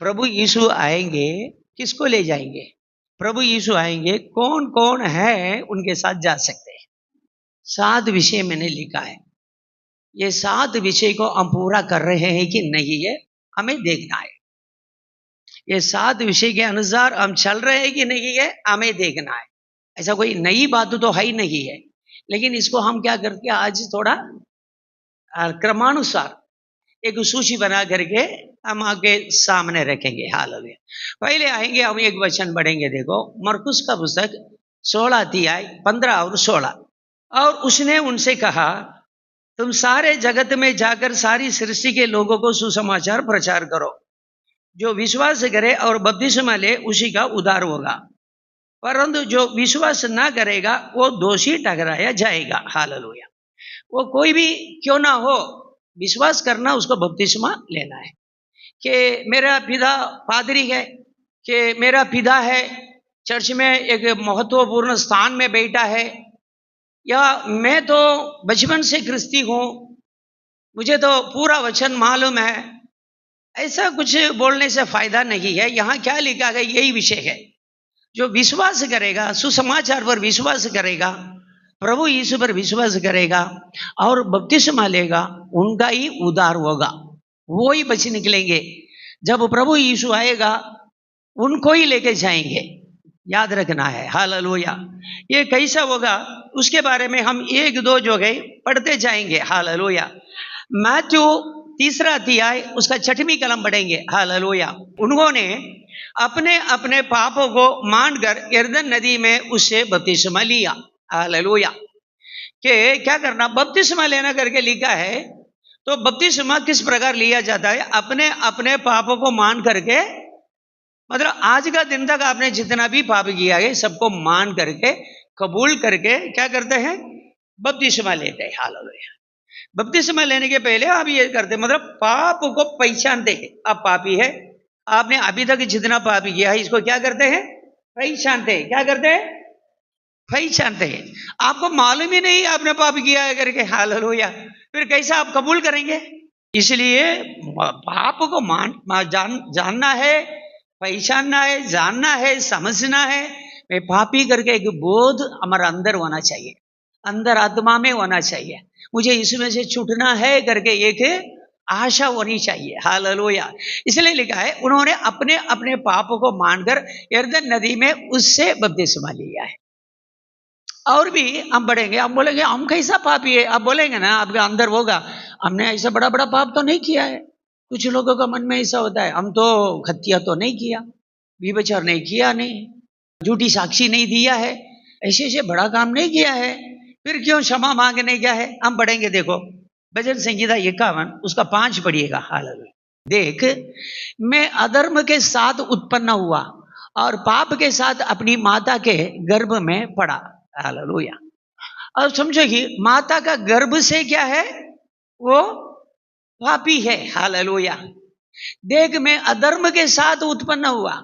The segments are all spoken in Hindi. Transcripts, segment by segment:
प्रभु यीशु आएंगे, किसको ले जाएंगे? प्रभु यीशु आएंगे, कौन कौन है उनके साथ जा सकते हैं। 7 विषय मैंने लिखा है। ये 7 विषय को हम पूरा कर रहे हैं कि नहीं है, हमें देखना है। ये 7 विषय के अनुसार हम चल रहे हैं कि नहीं है, हमें देखना है। ऐसा कोई नई बात तो है ही नहीं है, लेकिन इसको हम क्या करते हैं, आज थोड़ा क्रमानुसार एक सूची बना करके हम आपके सामने रखेंगे। हालेलुया। पहले आएंगे, हम एक वचन पढ़ेंगे। देखो, मरकुस का पुस्तक 16 अध्याय 15 और 16। और उसने उनसे कहा, तुम सारे जगत में जाकर सारी सृष्टि के लोगों को सुसमाचार प्रचार करो। जो विश्वास करे और बपतिस्मा ले उसी का उद्धार होगा, परंतु जो विश्वास ना करेगा वो दोषी ठहराया जाएगा। हालेलुया। वो कोई भी क्यों ना हो, विश्वास करना, उसको बपतिस्मा लेना है। कि मेरा पिता पादरी है, कि मेरा पिता है चर्च में एक महत्वपूर्ण स्थान में बैठा है, या मैं तो बचपन से ख्रिस्ती हूं, मुझे तो पूरा वचन मालूम है, ऐसा कुछ बोलने से फायदा नहीं है। यहां क्या लिखा है, यही विषय है। जो विश्वास करेगा, सुसमाचार पर विश्वास करेगा, प्रभु यीशु पर विश्वास करेगा और बपतिस्मा लेगा, उनका ही उद्धार होगा, वो ही बच निकलेंगे। जब प्रभु यीशु आएगा, उनको ही लेके जाएंगे, याद रखना है। हालेलुया। ये कैसा होगा उसके बारे में हम 1-2 जो है पढ़ते जाएंगे। हालेलुया। मैथ्यू 3 अध्याय उसका 6वीं कलम पढ़ेंगे। हालेलुया। उन्होंने अपने अपने पापों को मानकर यरदन नदी में उससे बपतिस्मा लिया। हालेलुया। कि क्या करना, बपतिस्मा लेना करके लिखा है। तो बपतिस्मा किस प्रकार लिया जाता है? अपने अपने पापों को मान करके, मतलब आज का दिन तक आपने जितना भी पाप किया है सबको मान करके, कबूल करके क्या करते हैं, बपतिस्मा लेते हैं। हालेलुया। बपतिस्मा लेने के पहले आप ये करते, मतलब पाप को पहचानते हैं, आप पापी है, आपने अभी तक जितना पाप किया है इसको क्या करते हैं, पहचानते हैं। क्या करते हैं, पहचानते हैं। आपको मालूम ही नहीं आपने पाप किया है करके। हालेलुया। फिर कैसा आप कबूल करेंगे? इसलिए पाप को जानना है, पहचानना है, जानना है, समझना है। मैं पापी करके एक बोध हमारा अंदर होना चाहिए, अंदर आत्मा में होना चाहिए। मुझे इसमें से छूटना है करके एक आशा होनी चाहिए। हालेलुया। इसलिए लिखा है, उन्होंने अपने अपने पापों को मानकर यरदन नदी में उससे बपतिस्मा लिया है। और भी हम बढ़ेंगे, हम बोलेंगे हम कैसा पापी है, आप बोलेंगे ना, आपके अंदर होगा, हमने ऐसा बड़ा बड़ा पाप तो नहीं किया है। कुछ लोगों का मन में ऐसा होता है, हम तो हत्या तो नहीं किया, व्यभिचार नहीं किया, नहीं झूठी साक्षी नहीं दिया है, ऐसे ऐसे बड़ा काम नहीं किया है, फिर क्यों क्षमा मांगने क्या है। हम पढ़ेंगे, देखो भजन संहिता 51 उसका 5 पढ़िएगा। हालेलुया। देख, मैं अधर्म के साथ उत्पन्न हुआ और पाप के साथ अपनी माता के गर्भ में पड़ा। हालेलुया। अब समझो कि माता का गर्भ से क्या है, वो पापी है। हालेलुया। देख, मैं अधर्म के साथ उत्पन्न हुआ,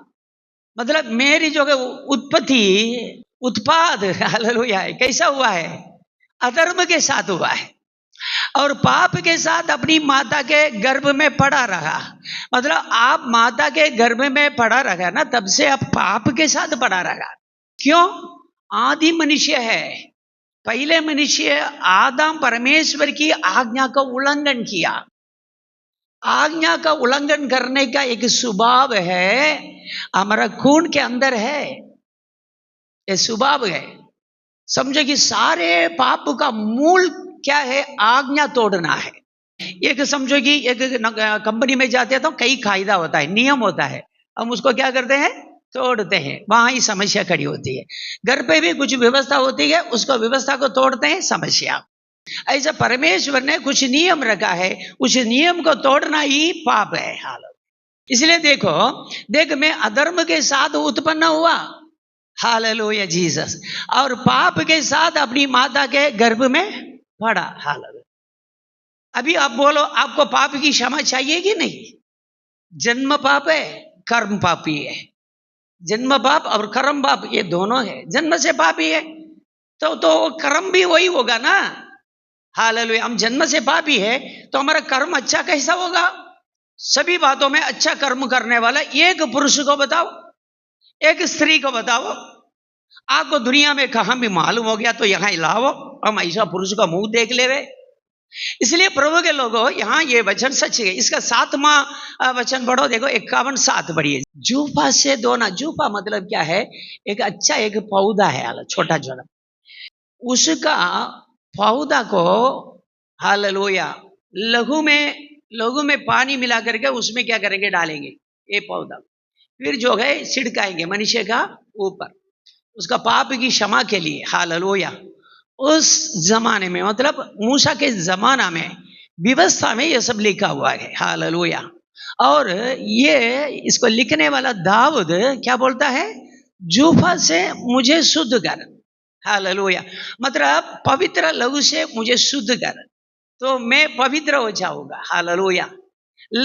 मतलब मेरी जो उत्पत्ति, उत्पाद, हालेलुया, है कैसा हुआ है, अधर्म के साथ हुआ है, और पाप के साथ अपनी माता के गर्भ में पड़ा रहा। मतलब आप माता के गर्भ में पड़ा रहा ना, तब से आप पाप के साथ पड़ा रहा। क्यों? आदि मनुष्य है, पहले मनुष्य आदम परमेश्वर की आज्ञा का उल्लंघन किया। आज्ञा का उल्लंघन करने का एक स्वभाव है, हमारा खून के अंदर है, ये स्वभाव है। समझे कि सारे पाप का मूल क्या है, आज्ञा तोड़ना है। एक समझो कि एक कंपनी में जाते हैं तो कई कायदा होता है, नियम होता है, हम उसको क्या करते हैं, तोड़ते हैं, वहां ही समस्या खड़ी होती है। घर पे भी कुछ व्यवस्था होती है, उसको व्यवस्था को तोड़ते हैं, समस्या। ऐसा परमेश्वर ने कुछ नियम रखा है, उस नियम को तोड़ना ही पाप है। हाल इसलिए देखो, देख मैं अधर्म के साथ उत्पन्न हुआ, हालेलुया जीसस, और पाप के साथ अपनी माता के गर्भ में पड़ा। हालेलुया। अभी आप बोलो, आपको पाप की क्षमा चाहिए कि नहीं? जन्म पाप है, कर्म पापी है। जन्म पाप और कर्म पाप ये दोनों है। जन्म से पापी है तो कर्म भी वही होगा ना। हालेलुया। हम जन्म से पापी है तो हमारा कर्म अच्छा कैसा होगा? सभी बातों में अच्छा कर्म करने वाला एक पुरुष को बताओ, एक स्त्री को बताओ। आपको दुनिया में कहां भी मालूम हो गया तो यहां लाओ, हम ऐसा पुरुष का मुंह देख ले रहे। इसलिए प्रभु के लोगों यहाँ ये वचन सच है। इसका 7वां वचन पढ़ो, देखो 51:7 पढ़िए। जूफा से दोना, जूफा मतलब क्या है? एक अच्छा एक पौधा है, छोटा छोटा, उसका पौधा को हालेलुया लघु में पानी मिला करके उसमें क्या करेंगे? डालेंगे ये पौधा, फिर जो है छिड़काएंगे मनुष्य का ऊपर, उसका पाप की क्षमा के लिए। हालेलुया। उस जमाने में, मतलब मूसा के जमाना में व्यवस्था में ये सब लिखा हुआ है। हालेलुया। और ये इसको लिखने वाला दाऊद क्या बोलता है? जूफा से मुझे शुद्ध कर। हालेलुया। मतलब पवित्र लहू से मुझे शुद्ध कर तो मैं पवित्र हो जाऊंगा। हालेलुया।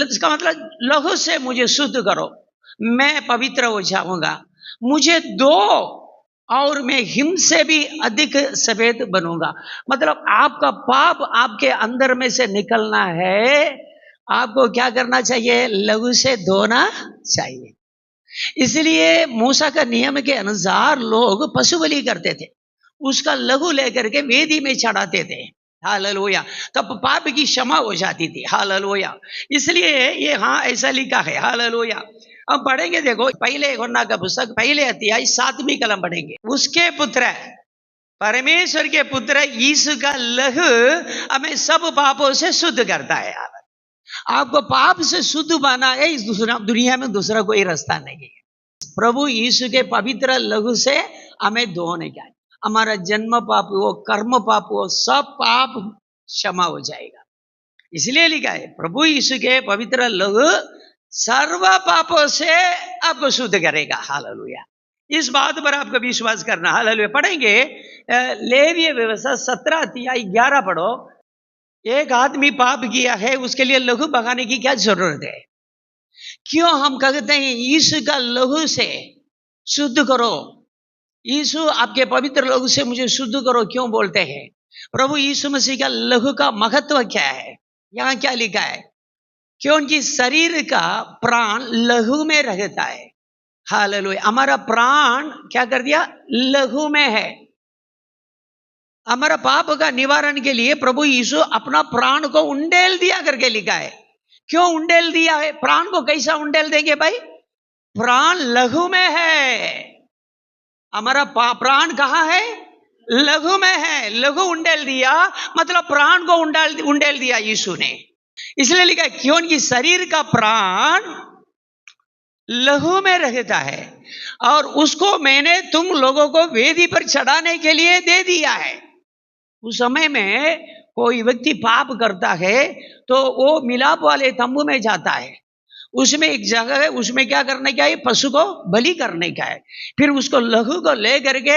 इसका मतलब लहू से मुझे शुद्ध करो, मैं पवित्र हो जाऊंगा। मुझे दो और मैं हिम से भी अधिक सफेद बनूंगा। मतलब आपका पाप आपके अंदर में से निकलना है, आपको क्या करना चाहिए? लहू से धोना चाहिए। इसलिए मूसा का नियम के अनुसार लोग पशु बलि करते थे, उसका लहू लेकर के वेदी में चढ़ाते थे। हालेलुया। तब पाप की क्षमा हो जाती थी। हालेलुया। इसलिए ये हाँ ऐसा लिखा है। हालेलुया। अब पढ़ेंगे, देखो पहले यूहन्ना का पुस्तक पहले अध्याय 7वीं कलम पढ़ेंगे। उसके पुत्र परमेश्वर के पुत्र यीशु का लहू हमें सब पापों से शुद्ध करता है। आपको पाप से शुद्ध बना है, इस दुनिया में दूसरा कोई रास्ता नहीं है। प्रभु यीशु के पवित्र लहू से हमें धोने का है। हमारा जन्म पाप हो, कर्म पाप हो, सब पाप क्षमा हो जाएगा। इसलिए लिखा है प्रभु यीशु के पवित्र लहू सर्व पापों से आपको शुद्ध करेगा। हालेलुया। इस बात पर आपको विश्वास करना। हालेलुया। पढ़ेंगे लेवीय व्यवस्था 17 अध्याय 11 पढ़ो। एक आदमी पाप किया है, उसके लिए लहू बहाने की क्या जरूरत है? क्यों हम कहते हैं यीशु का लहू से शुद्ध करो, यीशु आपके पवित्र लहू से मुझे शुद्ध करो, क्यों बोलते हैं? प्रभु यीशु मसीह का लहू का महत्व क्या है? यहां क्या लिखा है? क्योंकि शरीर का प्राण लहू में रहता है। हालेलुया। हमारा प्राण क्या कर दिया? लहू में है। हमारा पाप का निवारण के लिए प्रभु यीशु अपना प्राण को उंडेल दिया करके लिखा है। क्यों उंडेल दिया है? प्राण को कैसा उंडेल देंगे भाई? प्राण लहू में है। हमारा प्राण कहां है? लहू में है। लहू उंडेल दिया मतलब प्राण को उंडेल दिया यीशु ने। इसलिए लिखा है क्योंकि शरीर का प्राण लहू में रहता है और उसको मैंने तुम लोगों को वेदी पर चढ़ाने के लिए दे दिया है। उस समय में कोई व्यक्ति पाप करता है तो वो मिलाप वाले तंबू में जाता है, उसमें एक जगह है, उसमें क्या करने का है? पशु को बलि करने का है। फिर उसको लहू को ले करके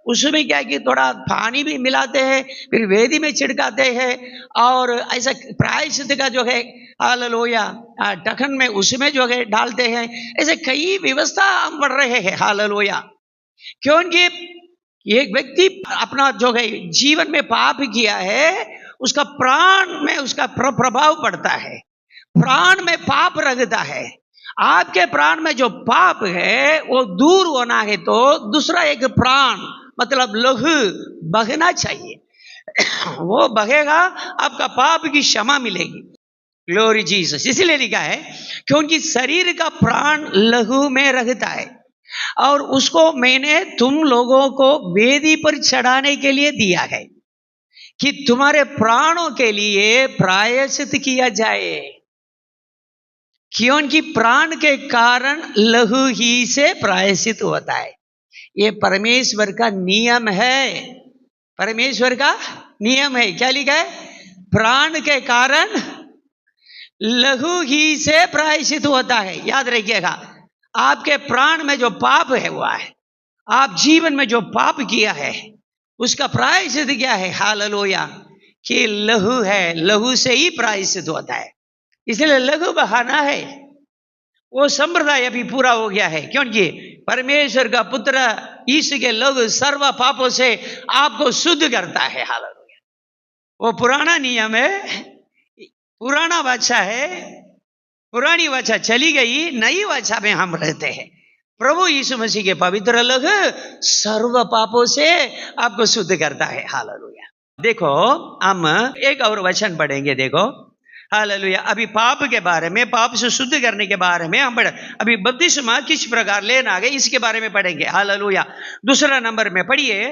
उसमें क्या है कि थोड़ा पानी भी मिलाते हैं, फिर वेदी में छिड़काते हैं और ऐसा प्रायश्चित का जो है हालेलुया टखन में उसमें जो है डालते हैं। ऐसे कई व्यवस्था हम पढ़ रहे हैं। हालेलुया। क्योंकि एक व्यक्ति अपना जो है जीवन में पाप किया है, उसका प्राण में उसका प्रभाव पड़ता है, प्राण में पाप रखता है। आपके प्राण में जो पाप है वो दूर होना है तो दूसरा एक प्राण मतलब लहू बहना चाहिए। वो बहेगा, आपका पाप की क्षमा मिलेगी। Glory Jesus. इसलिए लिखा है क्योंकि शरीर का प्राण लहू में रहता है और उसको मैंने तुम लोगों को वेदी पर चढ़ाने के लिए दिया है कि तुम्हारे प्राणों के लिए प्रायश्चित किया जाए। क्योंकि प्राण के कारण लहू ही से प्रायश्चित होता है। ये परमेश्वर का नियम है। परमेश्वर का नियम है। क्या लिखा है? प्राण के कारण लहू ही से प्रायश्चित होता है। याद रखिएगा, आपके प्राण में जो पाप है हुआ है, आप जीवन में जो पाप किया है उसका प्रायश्चित क्या है? हालेलुया कि लहू है, लहू से ही प्रायश्चित होता है। इसलिए लहू बहाना है। वो संप्रदाय अभी पूरा हो गया है क्योंकि परमेश्वर का पुत्र यीशु के लहू सर्व पापों से आपको शुद्ध करता है। हालेलुया। वो पुराना नियम है, पुराना बादशाह है, पुरानी वाचा चली गई, नई वाचा में हम रहते हैं। प्रभु यीशु मसीह के पवित्र लोग सर्व पापों से आपको शुद्ध करता है। हालेलुया। देखो हम एक और वचन पढ़ेंगे, देखो हालेलुया। अभी पाप के बारे में, पाप से शुद्ध करने के बारे में हम पढ़, अभी बपतिस्मा किस प्रकार लेना है इसके बारे में पढ़ेंगे। हालेलुया। दूसरा नंबर में पढ़िए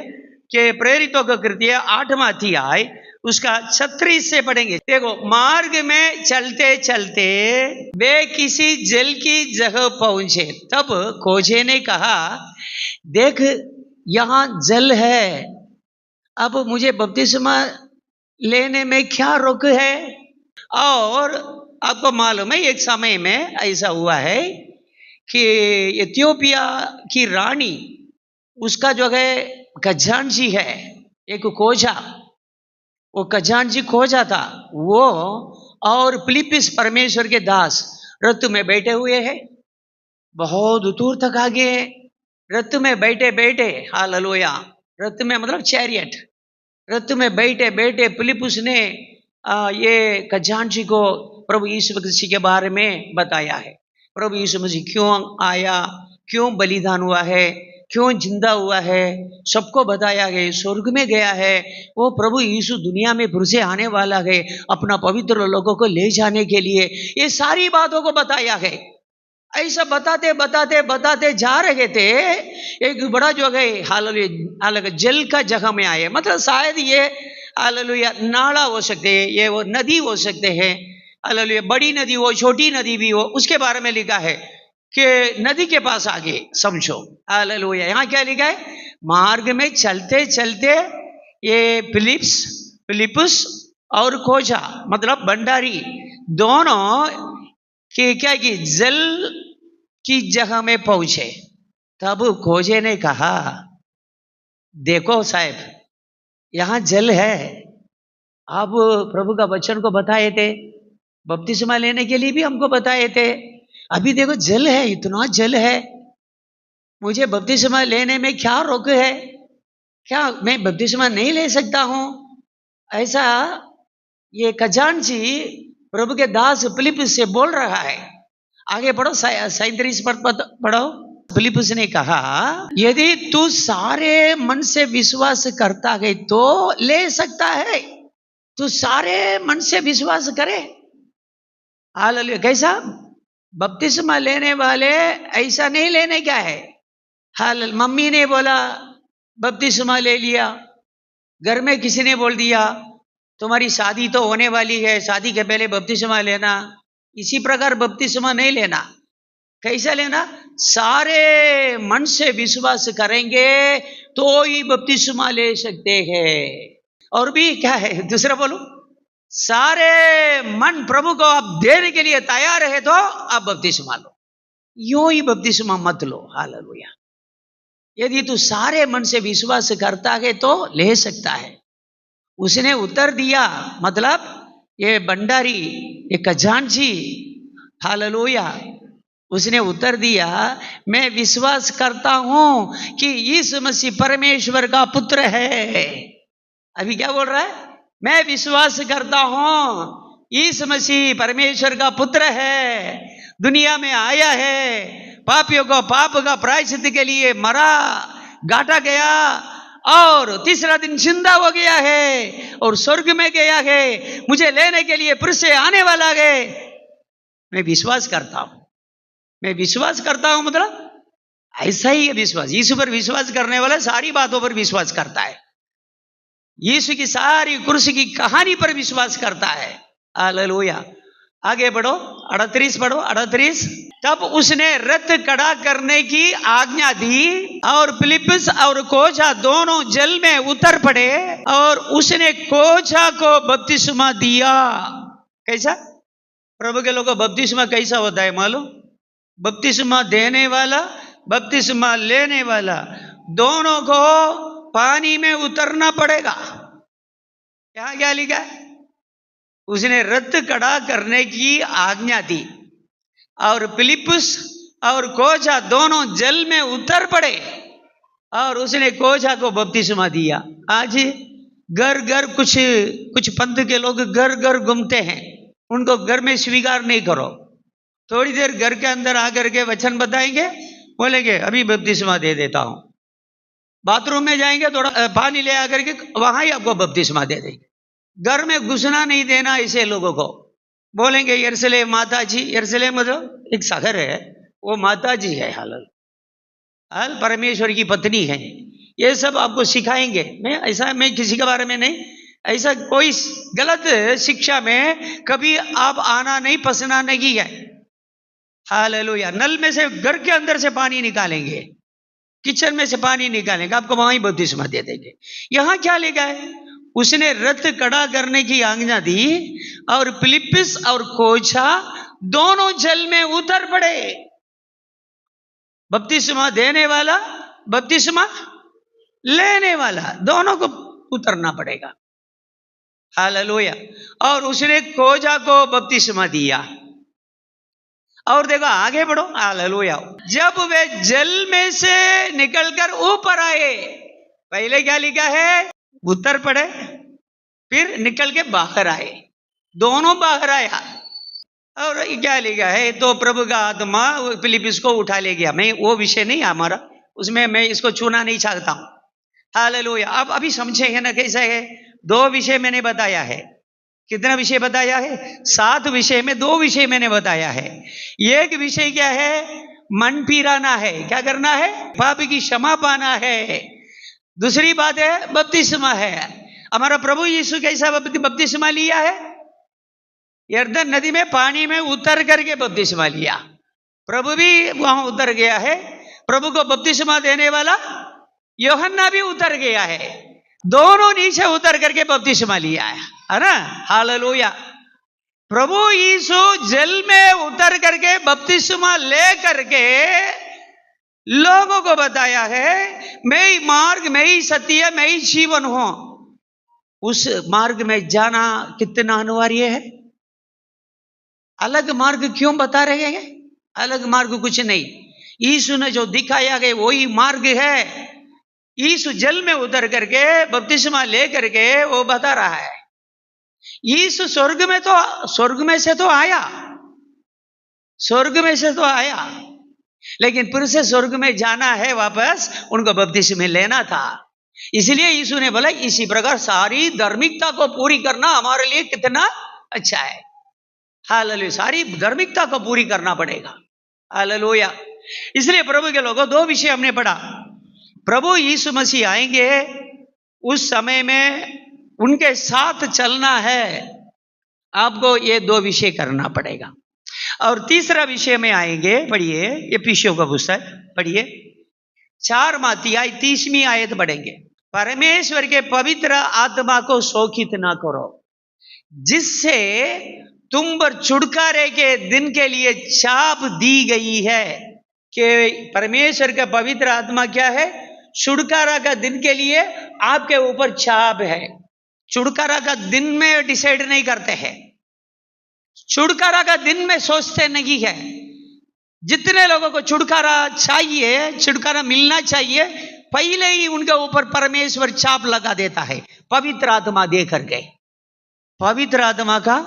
कि प्रेरितों का कृत्य 8वां अध्याय उसका 36 से पढ़ेंगे। देखो, मार्ग में चलते चलते वे किसी जल की जगह पहुंचे, तब खोजे ने कहा, देख यहाँ जल है, अब मुझे बपतिस्मा लेने में क्या रोक है। और आपको मालूम है एक समय में ऐसा हुआ है कि इथियोपिया की रानी, उसका जो है खजांची है, एक खोजा, वो खजांची खोजा था वो, और फिलिप्पुस परमेश्वर के दास रथ में बैठे हुए हैं, बहुत दूर तक आगे हैं, रथ में बैठे बैठे, हालेलुया, रथ में मतलब चैरियट, रथ में बैठे बैठे फिलिप्पुस ने ये खजांची को प्रभु यीशु मसीह के बारे में बताया है। प्रभु यीशु मसीह क्यों आया, क्यों बलिदान हुआ है, क्यों जिंदा हुआ है, सबको बताया गया। स्वर्ग में गया है, वो प्रभु यीशु दुनिया में फिर से आने वाला है अपना पवित्र लोगों को ले जाने के लिए, ये सारी बातों को बताया है। ऐसा बताते बताते बताते जा रहे थे, एक बड़ा जो है हालेलुया जल का जगह में आए, मतलब शायद ये हालेलुया नाला हो सकते हैं, ये वो नदी हो सकते हैं, हालेलुया बड़ी नदी हो, छोटी नदी भी हो, उसके बारे में लिखा है कि नदी के पास आगे समझो। हालेलुया। यहाँ क्या लिखा है, मार्ग में चलते चलते ये फिलिप्पुस और खोजा मतलब भंडारी दोनों कि क्या कि जल की जगह में पहुंचे। तब खोजे ने कहा, देखो साहब यहां जल है, आप प्रभु का वचन को बताए थे, बपतिस्मा लेने के लिए भी हमको बताए थे, अभी देखो जल है, इतना जल है, मुझे बपतिस्मा लेने में क्या रोक है, क्या मैं बपतिस्मा नहीं ले सकता हूं। ऐसा ये खजांची प्रभु के दास फिलिप्पुस से बोल रहा है। आगे पढ़ो, 37 पद पढ़ो। फिलिप्पुस ने कहा, यदि तू सारे मन से विश्वास करता है तो ले सकता है। तू सारे मन से विश्वास करे, हालेलुया। कैसा बपतिस्मा लेने वाले ऐसा नहीं लेने क्या है, हाल मम्मी ने बोला बपतिस्मा ले लिया, घर में किसी ने बोल दिया तुम्हारी शादी तो होने वाली है, शादी के पहले बपतिस्मा लेना, इसी प्रकार बपतिस्मा नहीं लेना। कैसा लेना, सारे मन से विश्वास करेंगे तो ही बपतिस्मा ले सकते हैं। और भी क्या है दूसरा बोलो, सारे मन प्रभु को आप देने के लिए तैयार है तो आप बपतिस्मा लो, यूं ही बपतिस्मा मत लो। हालेलुया। यदि तू सारे मन से विश्वास करता है तो ले सकता है। उसने उत्तर दिया, मतलब ये भंडारी, ये खजांची, हालेलुया, उसने उत्तर दिया, मैं विश्वास करता हूं कि यीशु मसीह परमेश्वर का पुत्र है। अभी क्या बोल रहा है, मैं विश्वास करता हूं यीशु मसीह परमेश्वर का पुत्र है, दुनिया में आया है, पापियों को पाप का प्रायश्चित के लिए मरा, गाटा गया और तीसरा दिन जिंदा हो गया है और स्वर्ग में गया है, मुझे लेने के लिए फिर से आने वाला है। मैं विश्वास करता हूं, मैं विश्वास करता हूं, मतलब ऐसा ही है विश्वास। यीशु पर विश्वास करने वाला सारी बातों पर विश्वास करता है, यीशु की सारी क्रूस की कहानी पर विश्वास करता है। हालेलुया। आगे बढ़ो, 38 पढ़ो, 38। तब उसने रथ खड़ा करने की आज्ञा दी और फिलिप्पुस और खोजा दोनों जल में उतर पड़े और उसने खोजा को बपतिस्मा दिया। कैसा, प्रभु के लोगों को बपतिस्मा कैसा होता है मालूम, बपतिस्मा देने वाला, बपतिस्मा लेने वाला, दोनों को पानी में उतरना पड़ेगा। यहां क्या लिखा है, उसने रथ खड़ा करने की आज्ञा दी और फिलिप्पुस और खोजा दोनों जल में उतर पड़े और उसने खोजा को बपतिस्मा दिया। आज घर घर कुछ पंथ के लोग घर घर घूमते हैं, उनको घर में स्वीकार नहीं करो, थोड़ी देर घर के अंदर आकर के वचन बताएंगे, बोलेंगे अभी बपतिस्मा दे देता हूं। बाथरूम में जाएंगे, थोड़ा पानी ले आकर के वहां ही आपको बपतिस्मा दे देंगे। घर में घुसना नहीं देना ऐसे लोगों को। बोलेंगे यरूशलेम माता जी, यरूशलेम मतलब एक शहर है, वो माता जी है, हाल परमेश्वर की पत्नी है। ये सब आपको सिखाएंगे। मैं किसी के बारे में नहीं, ऐसा कोई गलत शिक्षा में कभी आप आना नहीं, पसना नहीं है। हालेलुया। नल में से, घर के अंदर से पानी निकालेंगे, किचन में से पानी निकालेंगे, आपको वहां ही बपतिस्मा दे देंगे। यहां क्या लिखा है? उसने रथ खड़ा करने की आज्ञा दी और फिलिप्पुस और खोजा दोनों जल में उतर पड़े। बपतिस्मा देने वाला, बपतिस्मा लेने वाला, दोनों को उतरना पड़ेगा। हालेलुया। और उसने खोजा को बपतिस्मा दिया। और देखो आगे बढ़ो, हालेलुया। जब वे जल में से निकलकर ऊपर आए, पहले क्या लिखा है? उतर पड़े, फिर निकल के बाहर आए, दोनों बाहर आया। और क्या लिखा है? तो प्रभु का आत्मा फिलिप्पुस को उठा ले गया। मैं वो विषय नहीं हमारा, उसमें मैं इसको छूना नहीं चाहता हूं। हालेलुया। अब अभी समझे है ना कैसा है? 2 विषय मैंने बताया है। कितना विषय बताया है? 7 विषय में 2 विषय मैंने बताया है। एक विषय क्या है? मन फिराना है। क्या करना है? पाप की क्षमा पाना है। दूसरी बात है बपतिस्मा है। हमारा प्रभु यीशु कैसा बपतिस्मा लिया है? यरदन नदी में पानी में उतर करके बपतिस्मा लिया। प्रभु भी वहां उतर गया है। प्रभु को बपतिस्मा देने वाला यूहन्ना भी उतर गया है। दोनों नीचे उतर करके बपतिस्मा लिया है ना? हालेलुया। प्रभु यीशु जल में उतर करके बपतिस्मा ले करके लोगों को बताया है, मैं ही मार्ग, मैं ही सत्य, मैं ही जीवन हूं। उस मार्ग में जाना कितना अनिवार्य है? अलग मार्ग क्यों बता रहे हैं? अलग मार्ग कुछ नहीं, यीशु ने जो दिखाया गया वही मार्ग है। यीशु जल में उतर करके बपतिस्मा ले करके वो बता रहा है। यीशु स्वर्ग में से तो आया, स्वर्ग में से तो आया, लेकिन फिर से स्वर्ग में जाना है वापस, उनको बपतिस्मा लेना था। इसलिए यीशु ने बोला इसी प्रकार सारी धार्मिकता को पूरी करना हमारे लिए कितना अच्छा है। हालेलुया। सारी धार्मिकता को पूरी करना पड़ेगा। हालेलुया। इसलिए प्रभु के लोगों 2 विषय हमने पढ़ा। प्रभु यीशु मसीह आएंगे, उस समय में उनके साथ चलना है, आपको ये 2 विषय करना पड़ेगा। और तीसरा विषय में आएंगे, पढ़िए एफिसियों का पुस्तक पढ़िए 4 अध्याय 30वीं आयत पढ़ेंगे। परमेश्वर के पवित्र आत्मा को शोकित ना करो, जिससे तुम पर छुटकारे के दिन के लिए छाप दी गई है। कि परमेश्वर का पवित्र आत्मा क्या है? छुटकारा का दिन के लिए आपके ऊपर छाप है। छुटकारा का दिन में डिसाइड नहीं करते हैं, छुटकारा का दिन में सोचते नहीं है। जितने लोगों को छुटकारा चाहिए, छुटकारा मिलना चाहिए, पहले ही उनके ऊपर परमेश्वर छाप लगा देता है, पवित्र आत्मा दे करके। पवित्र आत्मा का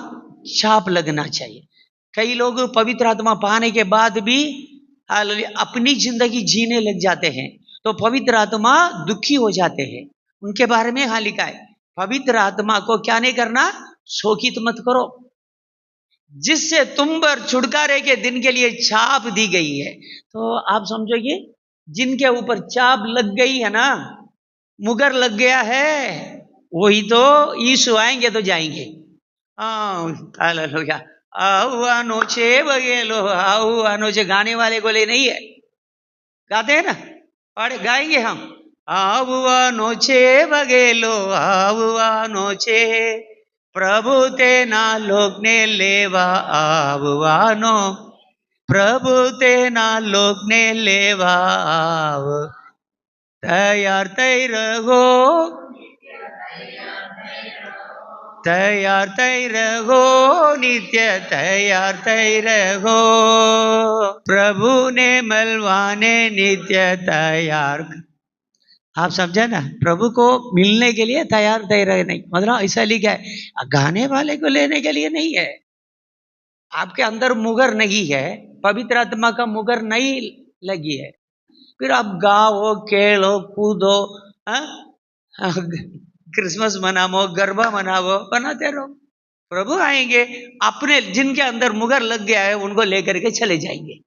छाप लगना चाहिए। कई लोग पवित्र आत्मा पाने के बाद भी अपनी जिंदगी जीने लग जाते हैं, तो पवित्र आत्मा दुखी हो जाते हैं। उनके बारे में हाँ लिखा है, पवित्र आत्मा को क्या नहीं करना? शोकित मत करो, जिससे तुम पर छुटकारे के दिन के लिए छाप दी गई है। तो आप समझोगे, जिनके ऊपर छाप लग गई है ना, मुगर लग गया है, वही तो यीशु आएंगे तो जाएंगे। हालेलुया। आओ अनोचे बगेलो, आओ अनोचे गाने वाले को ले नहीं है, गाते हैं ना, पढ़े गाएंगे हम। आओ अनोचे बगेलो, आओ अनोचे प्रभु तेना लोकने लेवा आववानो, प्रभु तेना लोकने लेवा आव। तैयार तय रहो, तैयार तय रहो, नित्य तैयार तय रहो, प्रभु ने मलवाने नित्य तैयार। आप समझे ना? प्रभु को मिलने के लिए तैयार तय रहे नहीं, मतलब ऐसा लिखा है, गाने वाले को लेने के लिए नहीं है। आपके अंदर मुगर नहीं है, पवित्र आत्मा का मुगर नहीं लगी है, फिर आप गाओ, खेलो, कूदो, हाँ? क्रिसमस मनाओ, गरबा मनाओ, बनाते रहो। प्रभु आएंगे, अपने जिनके अंदर मुगर लग गया है उनको लेकर के चले जाएंगे।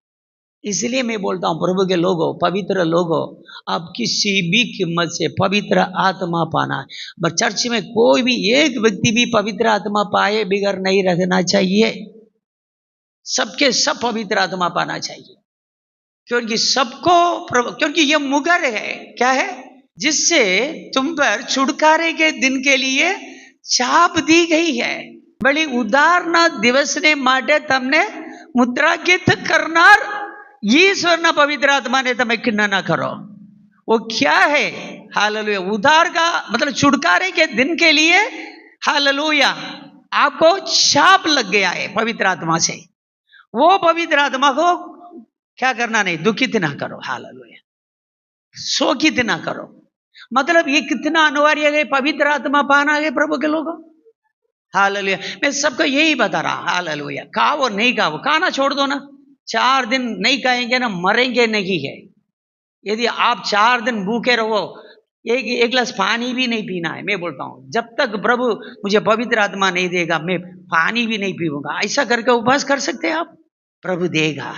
इसलिए मैं बोलता हूं, प्रभु के लोगों, पवित्र लोगों, आप किसी भी कीमत से पवित्र आत्मा पाना है। बस चर्च में कोई भी एक व्यक्ति भी पवित्र आत्मा पाए बिगड़ नहीं रहना चाहिए। सबके सब पवित्र आत्मा पाना चाहिए, क्योंकि सबको क्योंकि ये मुगर है, क्या है, जिससे तुम पर छुटकारे के दिन के लिए छाप दी गई है। बड़ी उदाहरण दिवसने માટે તમને मुद्रांकित करनार ईश्वरना पवित्र आत्मा ने તમે खिन्ना ना करो। वो क्या है? हालेलुया। उद्धार का मतलब छुटकारे के दिन के लिए, हालेलुया, आपको छाप लग गया है पवित्र आत्मा से। वो पवित्र आत्मा को क्या करना नहीं, दुखित ना करो, हालेलुया, शोकित ना करो। मतलब ये कितना अनिवार्य है पवित्र आत्मा पाना है प्रभु के लोगों। हालेलुया। मैं सबको यही बता रहा, हालेलुया। खाओ नहीं खाओ, खाना छोड़ दो ना, 4 दिन नहीं खाएंगे ना, मरेंगे नहीं है। यदि आप 4 दिन भूखे रहो, एक गिलास पानी भी नहीं पीना है। मैं बोलता हूं, जब तक प्रभु मुझे पवित्र आत्मा नहीं देगा मैं पानी भी नहीं पीऊंगा, ऐसा करके उपवास कर सकते हैं आप, प्रभु देगा।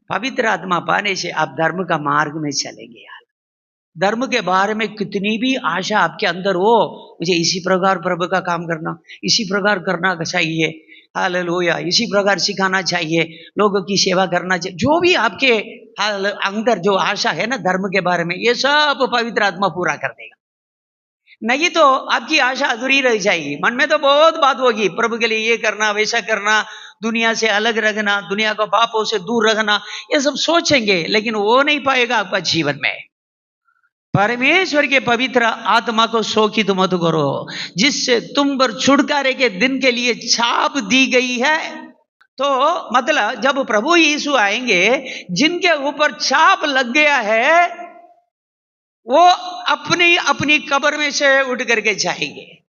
पवित्र आत्मा पाने से आप धर्म का मार्ग में चलेंगे। धर्म के बारे में कितनी भी आशा आपके अंदर हो, मुझे इसी प्रकार प्रभु का काम करना, इसी प्रकार करना चाहिए, हालेलुया, इसी प्रकार सिखाना चाहिए, लोगों की सेवा करना चाहिए, जो भी आपके अंदर जो आशा है ना धर्म के बारे में, ये सब पवित्र आत्मा पूरा कर देगा। नहीं तो आपकी आशा अधूरी रह जाएगी। मन में तो बहुत बात होगी, प्रभु के लिए ये करना, वैसा करना, दुनिया से अलग रखना, दुनिया को पापों से दूर रखना, ये सब सोचेंगे, लेकिन वो नहीं पाएगा आपका जीवन में। परमेश्वर के पवित्र आत्मा को शोकित मत करो, जिससे तुम पर छुटकारे के दिन के लिए छाप दी गई है। तो मतलब जब प्रभु यीशु आएंगे, जिनके ऊपर छाप लग गया है, वो अपनी अपनी कब्र में से उठ करके जाएंगे।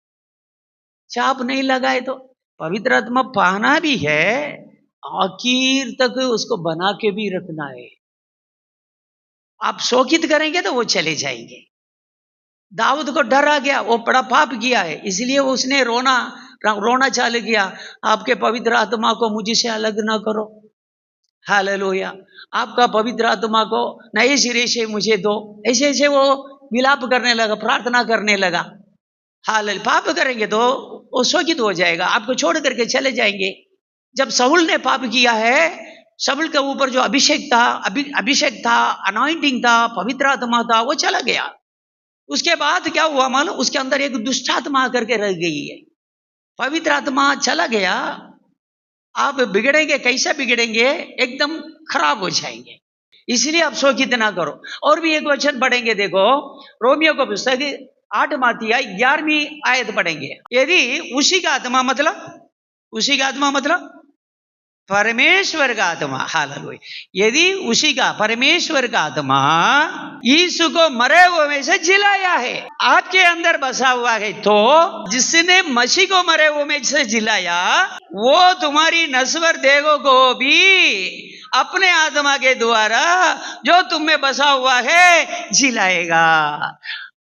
छाप नहीं लगाए तो पवित्र आत्मा पाना भी है, आखिर तक उसको बना के भी रखना है। आप शोकित करेंगे तो वो चले जाएंगे। दाऊद को डर आ गया, वो बड़ा पाप किया है, इसलिए उसने रोना चालू किया, आपके पवित्र आत्मा को मुझसे अलग ना करो, हालेलुया, आपका पवित्र आत्मा को नए सिरे से मुझे दो। ऐसे ऐसे वो विलाप करने लगा, प्रार्थना करने लगा। हालेलुया। पाप करेंगे तो वो शोकित हो जाएगा, आपको छोड़ करके चले जाएंगे। जब शाऊल ने पाप किया है, शाऊल के ऊपर जो अभिषेक था, अनॉइंटिंग था, पवित्र आत्मा था, वो चला गया। उसके बाद क्या हुआ मालूम, उसके अंदर एक दुष्ट आत्मा करके रह गई है। पवित्र आत्मा चला गया, आप बिगड़ेंगे, कैसे बिगड़ेंगे, एकदम खराब हो जाएंगे। इसलिए आप शोकित ना करो। और भी एक वचन पढ़ेंगे, देखो रोमियो को पुस्तक 8 11वीं आयत पढ़ेंगे। यदि उसी का आत्मा मतलब परमेश्वर का आत्मा, हालेलुया, यदि उसी का परमेश्वर का आत्मा यीशु को मरे हुए में से जिलाया है, आपके अंदर बसा हुआ है, तो जिसने मसीह को मरे हुए में से जिलाया, वो तुम्हारी नश्वर देहों को भी अपने आत्मा के द्वारा जो तुम में बसा हुआ है जिलाएगा।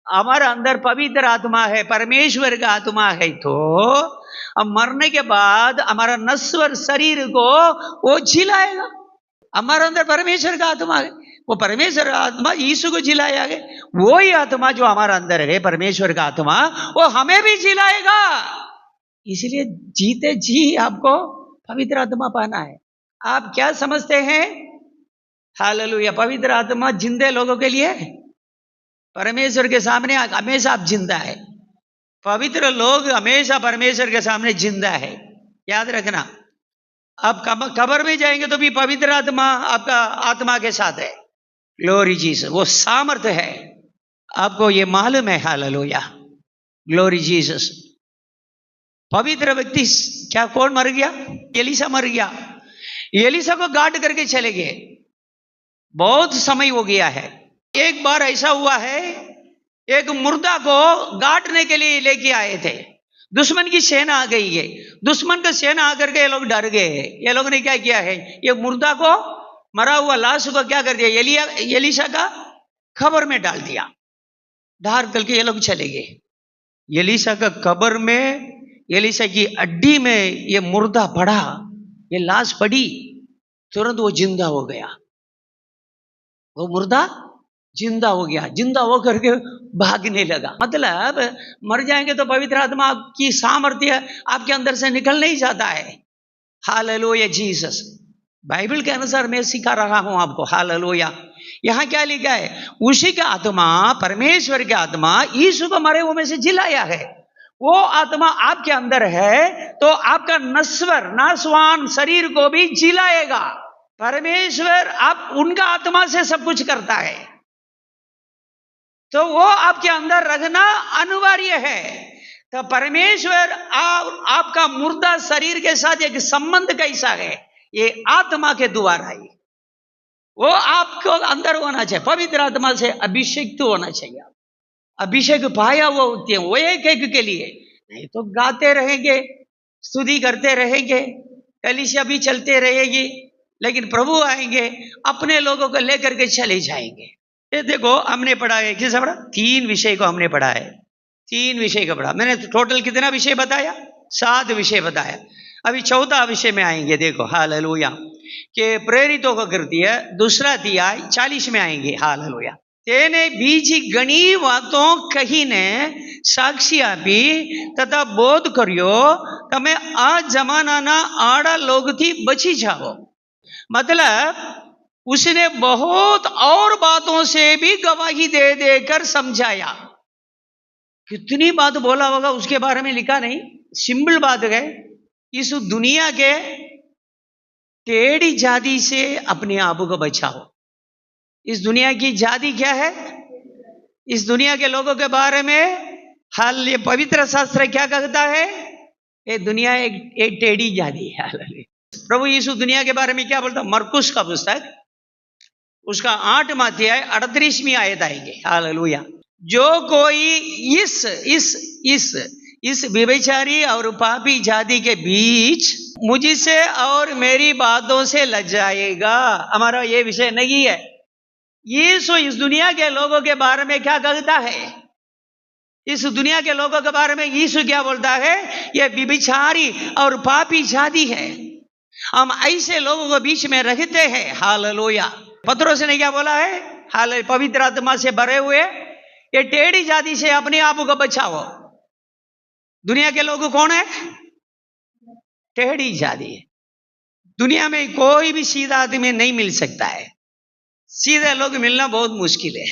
हमारे अंदर पवित्र आत्मा है, परमेश्वर का आत्मा है, तो अब मरने के बाद हमारा नश्वर शरीर को वो जिलाएगा। हमारे अंदर परमेश्वर का आत्मा है, वो परमेश्वर का आत्मा यीशु को जिलाया है, वही आत्मा जो हमारे अंदर है, परमेश्वर का आत्मा, वो हमें भी जिलाएगा। इसलिए जीते जी आपको पवित्र आत्मा पाना है। आप क्या समझते हैं, हालेलुया, पवित्र आत्मा जिंदे लोगों के लिए, परमेश्वर के सामने हमेशा आप जिंदा है। पवित्र लोग हमेशा परमेश्वर के सामने जिंदा है, याद रखना। आप कब्र में जाएंगे तो भी पवित्र आत्मा आपका आत्मा के साथ है। ग्लोरी जीसस, वो सामर्थ्य है, आपको ये मालूम है, हालेलुया, ग्लोरी जीसस। पवित्र व्यक्ति क्या, कौन मर गया? एलीसा मर गया। एलीसा को गाड़ करके चले गए, बहुत समय हो गया है। एक बार ऐसा हुआ है, एक मुर्दा को गाड़ने के लिए लेके आए थे, दुश्मन की सेना आ गई है। दुश्मन का सेना आकर के ये लोग डर गए हैं। ये लोग ने क्या किया है, ये मुर्दा को, मरा हुआ लाश को क्या कर दिया, एलीशा का खबर में डाल दिया। डाल करके ये लोग चले गए। एलीशा का कब्र में, एलीशा की हड्डी में ये मुर्दा पड़ा, ये लाश पड़ी, तुरंत वो जिंदा हो गया। वो मुर्दा जिंदा हो गया। जिंदा हो करके भागने लगा। मतलब मर जाएंगे तो पवित्र आत्मा की सामर्थ्य आपके अंदर से निकल नहीं जाता है। Hallelujah Jesus. बाइबल के अनुसार मैं सिखा रहा हूं आपको। हालेलुया। यहां क्या लिखा है, उसी का आत्मा, परमेश्वर का आत्मा यीशु को मरे हुए में से जिलाया है। वो आत्मा आपके अंदर है तो आपका नश्वर नाशवान शरीर को भी जिलाएगा। परमेश्वर आप उनका आत्मा से सब कुछ करता है, तो वो आपके अंदर रखना अनिवार्य है। तो परमेश्वर आपका मुर्दा शरीर के साथ एक संबंध कैसा है, ये आत्मा के द्वारा ही वो आपको अंदर होना चाहिए। पवित्र आत्मा से अभिषेक तो होना चाहिए। अभिषेक पाया हुआ होती है वो एक एक के लिए। नहीं तो गाते रहेंगे, स्तुति करते रहेंगे, कलीसिया भी चलते रहेगी, लेकिन प्रभु आएंगे अपने लोगों को लेकर के चले जाएंगे। ये देखो हमने पढ़ा है, किसे पढ़ा, 3 विषय को हमने पढ़ा है। 3 विषय का पढ़ा। मैंने टोटल कितना विषय बताया, 7 विषय बताया। अभी 4था विषय में आएंगे। देखो हालेलुया, के प्रेरितों को करती है 2 अध्याय 40 में आएंगे। हालेलुया। तेने बीजी घनी वातों कही ने साक्षी आपी तथा बोध करियो, तमे आ जमाना ना आड़ा लोग थी बची जाओ। मतलब उसने बहुत और बातों से भी गवाही दे देकर समझाया। कितनी बात बोला होगा उसके बारे में लिखा नहीं, सिंपल बात है। इस दुनिया के टेढ़ी जाति से अपने आप को बचाओ। इस दुनिया की जाति क्या है, इस दुनिया के लोगों के बारे में हाल ये पवित्र शास्त्र क्या कहता है, ये दुनिया एक टेढ़ी जाति है। प्रभु यीशु दुनिया के बारे में क्या बोलता, मरकुस का पुस्तक उसका 8वां अध्याय 38वीं आयत आएंगे। हालेलुया। जो कोई इस व्यभिचारी और पापी जाति के बीच मुझसे और मेरी बातों से लजाएगा। हमारा ये विषय नहीं है। यीशु इस दुनिया के लोगों के बारे में क्या कहता है, इस दुनिया के लोगों के बारे में यीशु क्या बोलता है, ये व्यभिचारी और पापी जाति है। हम ऐसे लोगों के बीच में रहते हैं। हालेलुया। पत्रोस ने क्या बोला है, हाल पवित्र आत्मा से भरे हुए ये टेढ़ी जाति से अपने आप को बचाओ। दुनिया के लोग कौन है, टेढ़ी जाति है। दुनिया में कोई भी सीधा आदमी नहीं मिल सकता है। सीधे लोग मिलना बहुत मुश्किल है।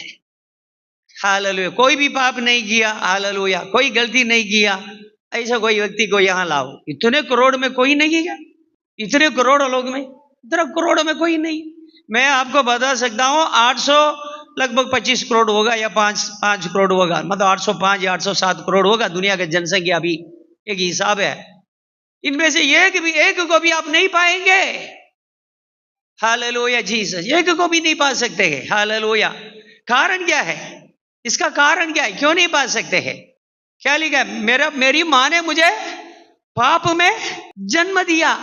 हालेलुया। कोई भी पाप नहीं किया, हालेलुया, कोई गलती नहीं किया, ऐसा कोई व्यक्ति को यहां लाओ। इतने करोड़ में कोई नहीं है, इतने करोड़ लोग में, इतने करोड़ में कोई नहीं। मैं आपको बता सकता हूं 800 लगभग 25 करोड़ होगा या 5 करोड़ होगा, मतलब 805 या 807 करोड़ होगा दुनिया की जनसंख्या। अभी एक हिसाब है। इनमें से एक को भी आप नहीं पाएंगे। Hallelujah Jesus. एक को भी नहीं पा सकते हैं। हालेलुया। कारण क्या है, इसका कारण क्या है, क्यों नहीं पा सकते हैं? क्या लिखा है, मेरी मां ने मुझे पाप में जन्म दिया,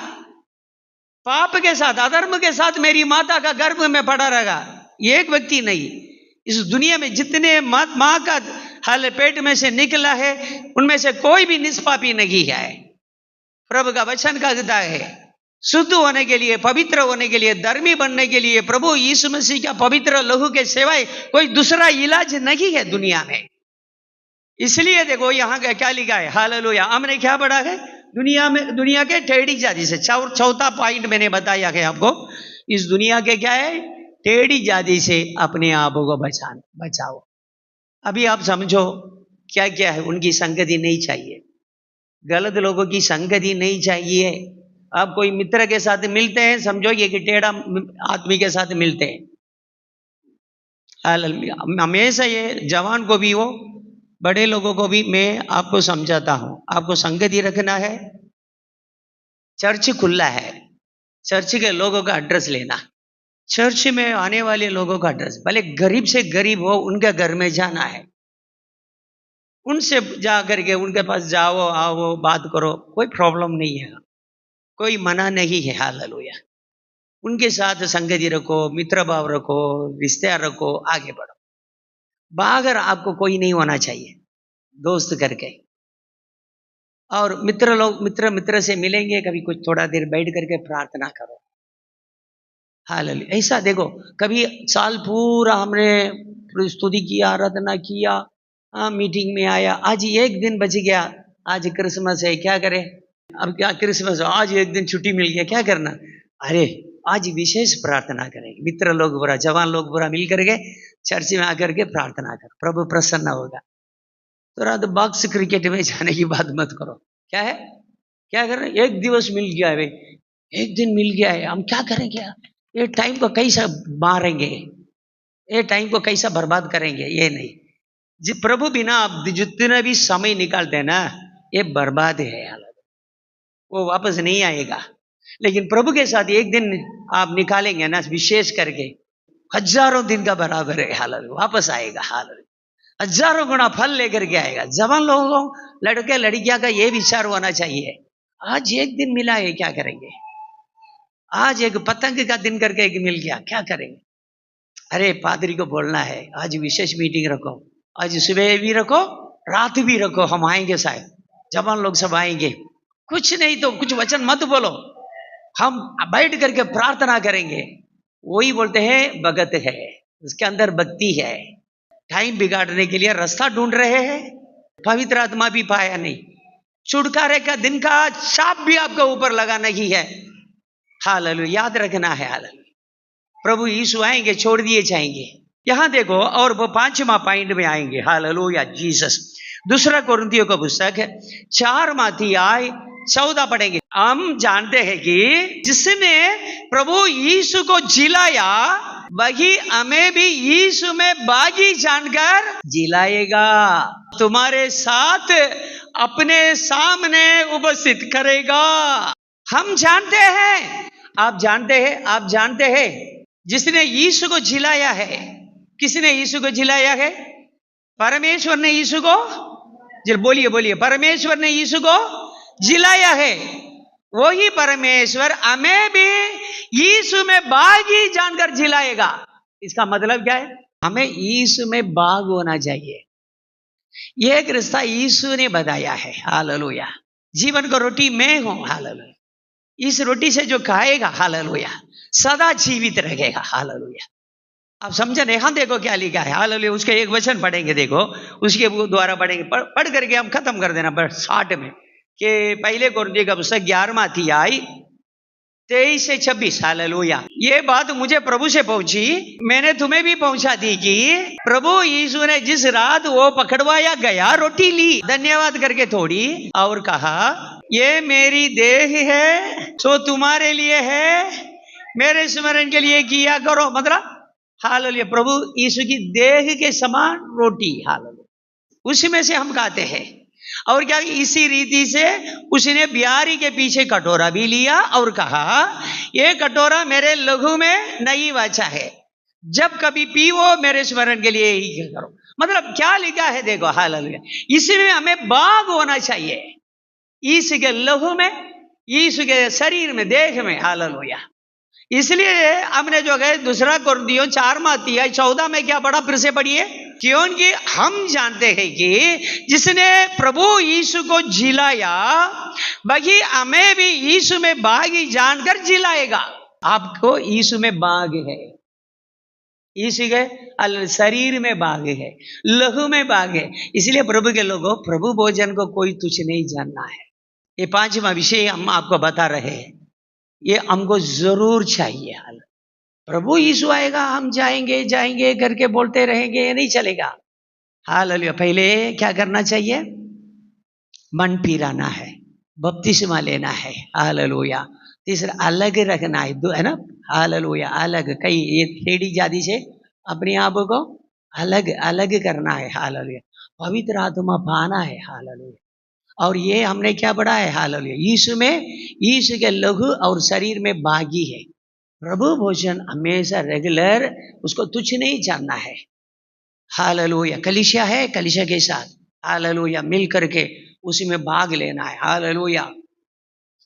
पाप के साथ, अधर्म के साथ मेरी माता का गर्भ में पड़ा रहा। एक व्यक्ति नहीं, इस दुनिया में जितने मां का हाल पेट में से निकला है उनमें से कोई भी निष्पापी नहीं है। प्रभु का वचन कहता है शुद्ध होने के लिए, पवित्र होने के लिए, धर्मी बनने के लिए प्रभु यीशु मसीह का पवित्र लहू के सिवाय कोई दूसरा इलाज नहीं है दुनिया में। इसलिए देखो यहां का क्या लिखा है। हालेलुया। हमने क्या पढ़ा है, दुनिया के टेढ़ी जाति से। 4था पॉइंट मैंने बताया है आपको। इस दुनिया के क्या है, टेढ़ी जाति से अपने आप को बचाओ। अभी आप समझो क्या क्या है, उनकी संगति नहीं चाहिए, गलत लोगों की संगति नहीं चाहिए। आप कोई मित्र के साथ मिलते हैं, समझो ये कि टेढ़ा आदमी के साथ मिलते हैं। हमेशा ये जवान को भी हो, बड़े लोगों को भी मैं आपको समझाता हूं, आपको संगति रखना है। चर्च खुला है, चर्च के लोगों का एड्रेस लेना, चर्च में आने वाले लोगों का एड्रेस, भले गरीब से गरीब हो उनके घर में जाना है, उनसे जा करके उनके पास जाओ आओ बात करो, कोई प्रॉब्लम नहीं है, कोई मना नहीं है। हालेलुया। उनके साथ संगति रखो, मित्र भाव रखो, रिश्तेदार रखो, आगे बढ़ो। बाहर आपको कोई नहीं होना चाहिए दोस्त करके। और मित्र से मिलेंगे, कभी कुछ थोड़ा देर बैठ करके प्रार्थना करो। हालेलुया। ऐसा देखो, कभी साल पूरा हमने स्तुति किया, आराधना किया, मीटिंग में आया, आज एक दिन बच गया, आज क्रिसमस है, क्या करें? अब क्या क्रिसमस, आज एक दिन छुट्टी मिल गया, क्या करना? अरे आज विशेष प्रार्थना करेंगे, मित्र लोग बुरा, जवान लोग बुरा मिल करके चर्च में आकर के प्रार्थना करो, प्रभु प्रसन्न होगा। तो रात बॉक्स क्रिकेट में जाने की बात मत करो। क्या है, क्या कर रहे? एक दिवस मिल गया है, एक दिन मिल गया है, हम क्या करेंगे? ये टाइम को कैसा मारेंगे, ये टाइम को कैसा बर्बाद करेंगे? ये नहीं जी, प्रभु बिना आप जितने भी समय निकालते हैं ना, ये बर्बाद है, वो वापस नहीं आएगा। लेकिन प्रभु के साथ एक दिन आप निकालेंगे ना, विशेष करके, हजारों दिन का बराबर है। हालेलुया। वापस आएगा, हालेलुया, हजारों गुना फल लेकर के आएगा। जवान लोगों, लड़के लड़कियां का ये विचार होना चाहिए, आज एक दिन मिला है, क्या करेंगे? आज एक पतंग का दिन करके एक मिल गया, क्या करेंगे? अरे पादरी को बोलना है, आज विशेष मीटिंग रखो, आज सुबह भी रखो, रात भी रखो, हम आएंगे, शायद जवान लोग सब आएंगे। कुछ नहीं तो कुछ वचन मत बोलो, हम बैठ करके प्रार्थना करेंगे। वही बोलते हैं भगत है, उसके अंदर भक्ति है। टाइम बिगाड़ने के लिए रास्ता ढूंढ रहे हैं, पवित्र आत्मा भी पाया नहीं, छुटकारे का दिन का छाप भी आपके ऊपर लगा नहीं है। हालेलुया। याद रखना है, हालेलुया, प्रभु यीशु आएंगे, छोड़ दिए जाएंगे। यहां देखो, और वो 5वां पॉइंट में आएंगे। Hallelujah, Jesus. दूसरा कोरिन्थियों का पुस्तक 4 पढ़ेंगे। हम जानते हैं कि जिसने प्रभु यीशु को जिलाया, वही हमें भी यीशु में भागी जानकर जिलाएगा, तुम्हारे साथ अपने सामने उपस्थित करेगा। हम जानते हैं, आप जानते हैं, आप जानते हैं, जिसने यीशु को जिलाया है। किसने यीशु को जिलाया है? परमेश्वर ने यीशु को, बोलिए बोलिए, परमेश्वर ने यीशु को जिलाया है। वही परमेश्वर हमें भी यीशु में भागी जानकर जिलाएगा। इसका मतलब क्या है? हमें यीशु में भाग होना चाहिए। यह एक रिश्ता यीशु ने बताया है। हालेलुया। जीवन को रोटी मैं हूं। हालेलुया। इस रोटी से जो खाएगा, हालेलुया, सदा जीवित रहेगा। हालेलुया। आप समझे? यहां देखो क्या लिखा है। हालेलुया। उसके एक वचन पढ़ेंगे, देखो, उसके द्वारा पढ़ेंगे, पढ़ करके हम खत्म कर देना बस 60 में, कि पहले कोरिन्थियों का पुस्तक 11वां अध्याय 23 से 26। हालेलुया। ये बात मुझे प्रभु से पहुंची, मैंने तुम्हें भी पहुंचा दी कि प्रभु यीशु ने जिस रात वो पकड़वाया गया, रोटी ली, धन्यवाद करके थोड़ी, और कहा, ये मेरी देह है, जो तुम्हारे लिए है, मेरे स्मरण के लिए किया करो। मतलब हालेलुया, प्रभु यीशु की देह के समान रोटी, हालेलुया, उसी में से हम खाते हैं। और क्या, इसी रीति से उसने बियारी के पीछे कटोरा भी लिया और कहा, ये कटोरा मेरे लहू में नई वाचा है, जब कभी पीवो मेरे स्मरण के लिए ही करो। मतलब क्या लिखा है देखो। हालेलुया। इसमें हमें भाग होना चाहिए, यीशु के लहू में, यीशु के शरीर में, देह में। हालेलुया। इसलिए हमने जो है दूसरा कोरिन्थियों 4वां अध्याय 14 में क्या पढ़ा? फिर से पढ़िए। क्योंकि हम जानते हैं कि जिसने प्रभु यीशु को जिलाया, वही हमें भी यीशु में भागी जानकर जिलाएगा। आपको यीशु में भाग है, यीशु के शरीर में भाग है, लहू में भाग है। इसलिए प्रभु के लोगों, प्रभु भोजन को कोई तुच्छ नहीं जानना है। ये 5वां विषय हम आपको बता रहे हैं, ये हमको जरूर चाहिए। हाल प्रभु यीशु आएगा, हम जाएंगे जाएंगे करके बोलते रहेंगे, ये नहीं चलेगा। हालेलुया। पहले क्या करना चाहिए? मन फिराना है, बपतिस्मा लेना है। हालेलुया। तीसरा, अलग रखना है ना। हालेलुया। अलग, कई ये टेढ़ी जाति से अपने आप को अलग अलग करना है। हालेलुया। पवित्र आत्मा पाना है। हालेलुया। और ये हमने क्या पढ़ा है? हालेलुया। यीशु में, यीशु के लहू और शरीर में भागी है। प्रभु भोजन हमेशा रेगुलर, उसको तुच्छ नहीं जानना है। हालेलुया। कलीसिया है, कलीसिया के साथ हालेलुया, मिल करके उसी में भाग लेना है। हालेलुया,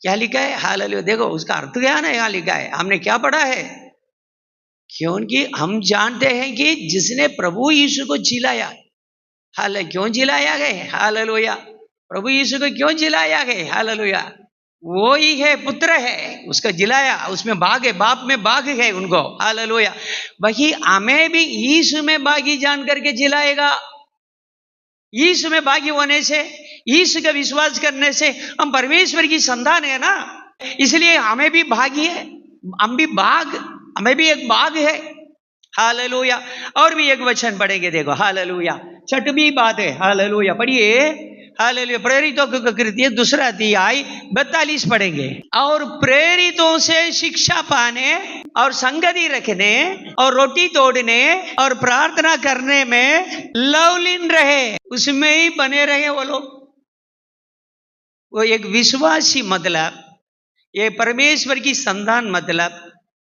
क्या लिखा है? हालेलुया, देखो उसका अर्थ क्या है ना, यहाँ लिखा है, हमने क्या पढ़ा है? क्योंकि हम जानते हैं कि जिसने प्रभु यीशु को जिलाया, हाल क्यों जिलाया गए? हालेलुया, प्रभु यीशु को क्यों जिलाया गए? हालेलुया, वो ही है, पुत्र है, उसका जिलाया, उसमें भाग है, बाप में भाग है उनको। हालेलुया, वही हमें भी यीशु में भागी जान करके जिलाएगा। यीशु में भागी होने से, यीशु का विश्वास करने से हम परमेश्वर की संतान है ना, इसलिए हमें भी भागी है, हम भी भाग, हमें भी एक भाग है। हालेलुया, और भी एक वचन पढ़ेंगे, देखो हालेलुया, छठवीं बात है। हालेलुया, पढ़िए, हालेलुया, प्रेरितों की कृत्य 2 अध्याय 42 पढ़ेंगे। और प्रेरितों से शिक्षा पाने और संगति रखने और रोटी तोड़ने और प्रार्थना करने में लवलीन रहे, उसमें ही बने रहे वो लोग। वो एक विश्वासी मतलब, ये परमेश्वर की संतान मतलब,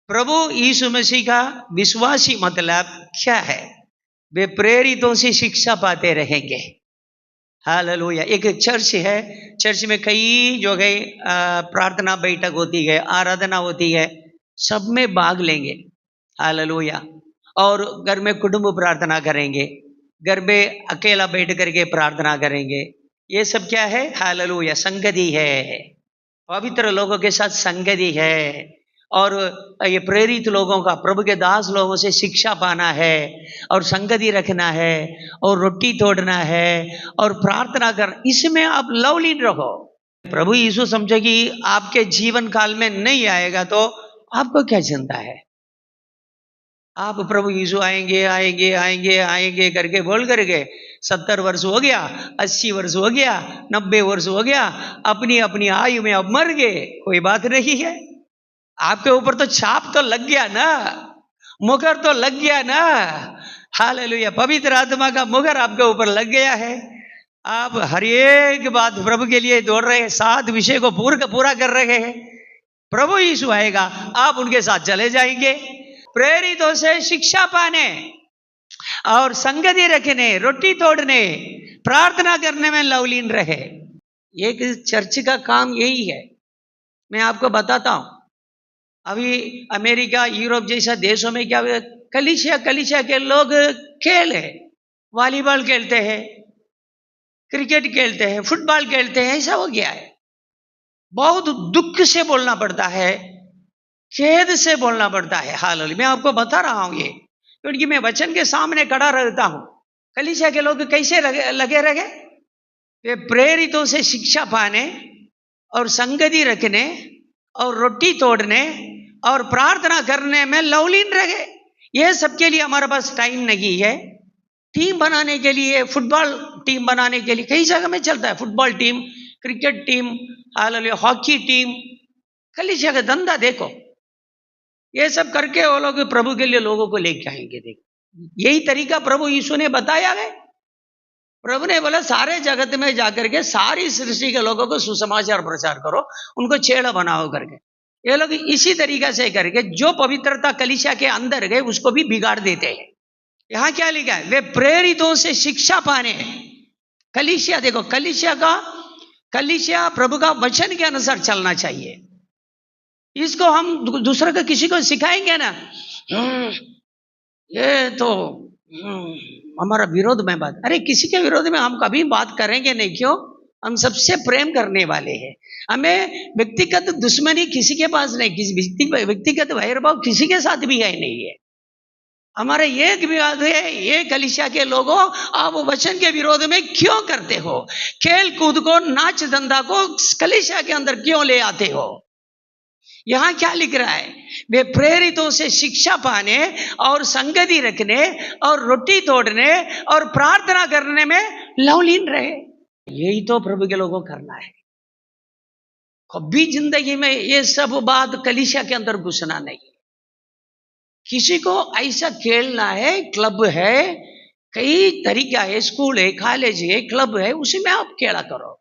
प्रभु यीशु मसीह का विश्वासी मतलब क्या है? वे प्रेरितों से शिक्षा पाते रहेंगे। हालेलुया, एक चर्च है, चर्च में कई जो है प्रार्थना बैठक होती है, आराधना होती है, सब में भाग लेंगे। हालेलुया, और घर में कुटुंब प्रार्थना करेंगे, घर में अकेला बैठ करके प्रार्थना करेंगे। ये सब क्या है? हालेलुया, संगति है, पवित्र लोगों के साथ संगति है। और ये प्रेरित लोगों का, प्रभु के दास लोगों से शिक्षा पाना है और संगति रखना है और रोटी तोड़ना है और प्रार्थना कर, इसमें आप लवलीन रहो। प्रभु यीशु समझे कि आपके जीवन काल में नहीं आएगा तो आपको क्या चिंता है? आप प्रभु यीशु आएंगे आएंगे आएंगे आएंगे करके बोल करके 70 वर्ष हो गया, 80 वर्ष हो गया, 90 वर्ष हो गया, अपनी अपनी आयु में अब मर गए, कोई बात नहीं है। आपके ऊपर तो छाप तो लग गया ना, मुहर तो लग गया ना। हालेलुया, पवित्र आत्मा का मुहर आपके ऊपर लग गया है। आप हर एक बात प्रभु के लिए दौड़ रहे हैं, 7 विषय को पूरा कर रहे हैं। प्रभु यीशु आएगा, आप उनके साथ चले जाएंगे। प्रेरितों से शिक्षा पाने और संगति रखने, रोटी तोड़ने, प्रार्थना करने में लवलीन रहे। एक चर्च का काम यही है। मैं आपको बताता हूं, अभी अमेरिका, यूरोप जैसा देशों में क्या कलीसिया के लोग खेल है, वॉलीबॉल खेलते हैं, क्रिकेट खेलते हैं, फुटबॉल खेलते हैं, ऐसा हो गया है। बहुत दुख से बोलना पड़ता है, खेद से बोलना पड़ता है। हालेलुया, मैं आपको बता रहा हूं ये, क्योंकि मैं वचन के सामने खड़ा रहता हूं। कलीसिया के लोग कैसे लगे रहे? वे प्रेरितों से शिक्षा पाने और संगति रखने और रोटी तोड़ने और प्रार्थना करने में लवलीन रहे। यह सबके लिए हमारे पास टाइम नहीं है। टीम बनाने के लिए, फुटबॉल टीम बनाने के लिए कई जगह में चलता है, football team, cricket team, hallelujah, hockey team, कलीसिया का धंधा देखो। ये सब करके वो लोग प्रभु के लिए लोगों को लेके आएंगे। देखो, यही तरीका प्रभु यीशु ने बताया है। प्रभु ने बोला सारे जगत में जाकर के सारी सृष्टि के लोगों को सुसमाचार प्रचार करो, उनको चेला बनाओ करके। ये लोग इसी तरीका से करके जो पवित्रता कलीसिया के अंदर गए उसको भी बिगाड़ देते हैं। यहां क्या लिखा है? वे प्रेरितों से शिक्षा पाने। कलीसिया देखो, कलीसिया प्रभु का वचन के अनुसार चलना चाहिए। इसको हम दूसरे को किसी को सिखाएंगे ना, ये तो हमारा विरोध में बात, अरे किसी के विरोध में हम कभी बात करेंगे नहीं। क्यों? हम सबसे प्रेम करने वाले हैं। हमें व्यक्तिगत दुश्मनी किसी के पास नहीं, किसी व्यक्तिगत वैरभाव किसी के साथ भी है नहीं है। हमारे एक विवाद है, ये कलीसिया के लोगों, आप वचन के विरोध में क्यों करते हो? खेल कूद को, नाच धंधा को कलीसिया के अंदर क्यों ले आते हो? यहां क्या लिख रहा है? वे प्रेरितों से शिक्षा पाने और संगति रखने और रोटी तोड़ने और प्रार्थना करने में लवलीन रहे। यही तो प्रभु के लोगों को करना है। कभी जिंदगी में ये सब बात कलीसिया के अंदर घुसना नहीं। किसी को ऐसा खेलना है, क्लब है, कई तरीका है, स्कूल है, कॉलेज है, क्लब है, उसी में आप खेला करो।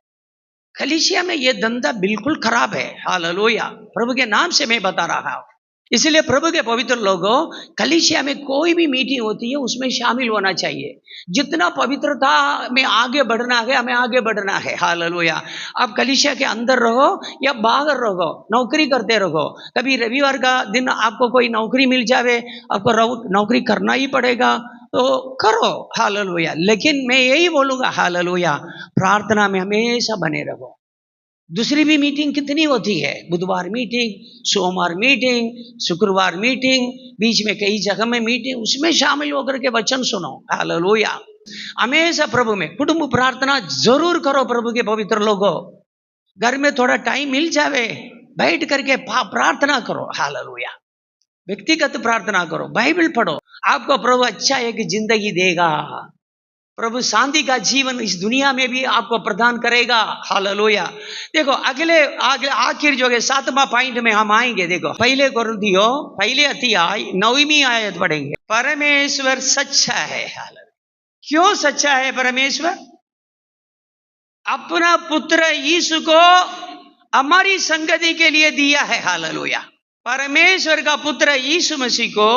कलीसिया में ये धंधा बिल्कुल खराब है। हालेलुया, प्रभु के नाम से मैं बता रहा हूं। इसलिए प्रभु के पवित्र लोगों, कलीसिया में कोई भी मीटिंग होती है उसमें शामिल होना चाहिए। जितना पवित्रता में आगे बढ़ना है, हमें आगे बढ़ना है। हालेलुया। आप कलीसिया के अंदर रहो या बाहर रहो, नौकरी करते रहो, कभी रविवार का दिन आपको कोई नौकरी मिल जावे, आपको नौकरी करना ही पड़ेगा तो करो। हालेलुया। लेकिन मैं यही बोलूंगा, हालेलुया, प्रार्थना में हमेशा बने रहो। दूसरी भी मीटिंग कितनी होती है, बुधवार मीटिंग, सोमवार मीटिंग, शुक्रवार मीटिंग, बीच में कई जगह में मीटिंग, उसमें शामिल होकर के वचन सुनो। हालेलुया। हमेशा प्रभु में कुटुंब प्रार्थना जरूर करो। प्रभु के पवित्र लोगों, घर में थोड़ा टाइम मिल जावे, बैठ करके प्रार्थना करो। हालेलुया। व्यक्तिगत प्रार्थना करो, बाइबल पढ़ो, आपको प्रभु अच्छा एक जिंदगी देगा। प्रभु शांति का जीवन इस दुनिया में भी आपको प्रदान करेगा। हालेलुया। देखो अगले आखिर जो है 7वां पॉइंट में हम आएंगे। देखो पहले कोरिन्थियों पहले अध्याय 9वीं आयत पढ़ेंगे। परमेश्वर सच्चा है। हालेलुया। क्यों सच्चा है परमेश्वर? अपना पुत्र यीशु को हमारी संगति के लिए दिया है। हालेलुया। परमेश्वर का पुत्र यीशु मसीह को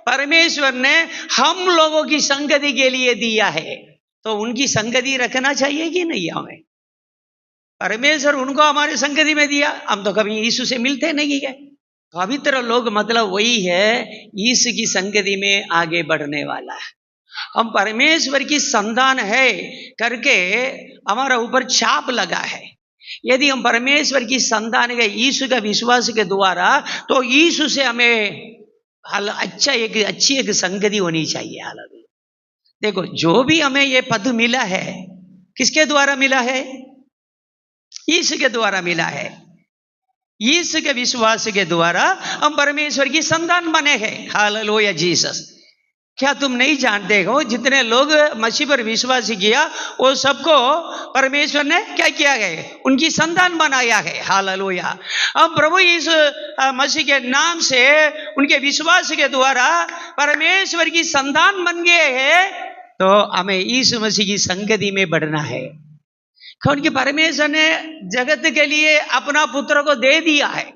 परमेश्वर ने हम लोगों की संगति के लिए दिया है, तो उनकी संगति रखना चाहिए कि नहीं हमें? परमेश्वर उनको हमारे संगति में दिया, हम तो कभी यीशु से मिलते नहीं गए। पवित्र लोग मतलब वही है, यीशु की संगति में आगे बढ़ने वाला है। हम परमेश्वर की संतान है करके हमारा ऊपर छाप लगा है। यदि हम परमेश्वर की संतान है यीशु का विश्वास के द्वारा, तो यीशु से हमें अच्छी एक संगति होनी चाहिए। हालांकि देखो जो भी हमें ये पद मिला है, किसके द्वारा मिला है? यीशु के द्वारा मिला है। यीशु के विश्वास के द्वारा हम परमेश्वर की संतान बने हैं। Hallelujah Jesus. क्या तुम नहीं जानते हो जितने लोग मसीह पर विश्वास किया वो सबको परमेश्वर ने क्या किया है? उनकी संतान बनाया है। हालेलुया। अब प्रभु यीशु मसीह के नाम से उनके विश्वास के द्वारा परमेश्वर की संतान बन गए हैं, तो हमें यीशु मसीह की संगति में बढ़ना है। क्योंकि परमेश्वर ने जगत के लिए अपना पुत्र को दे दिया है।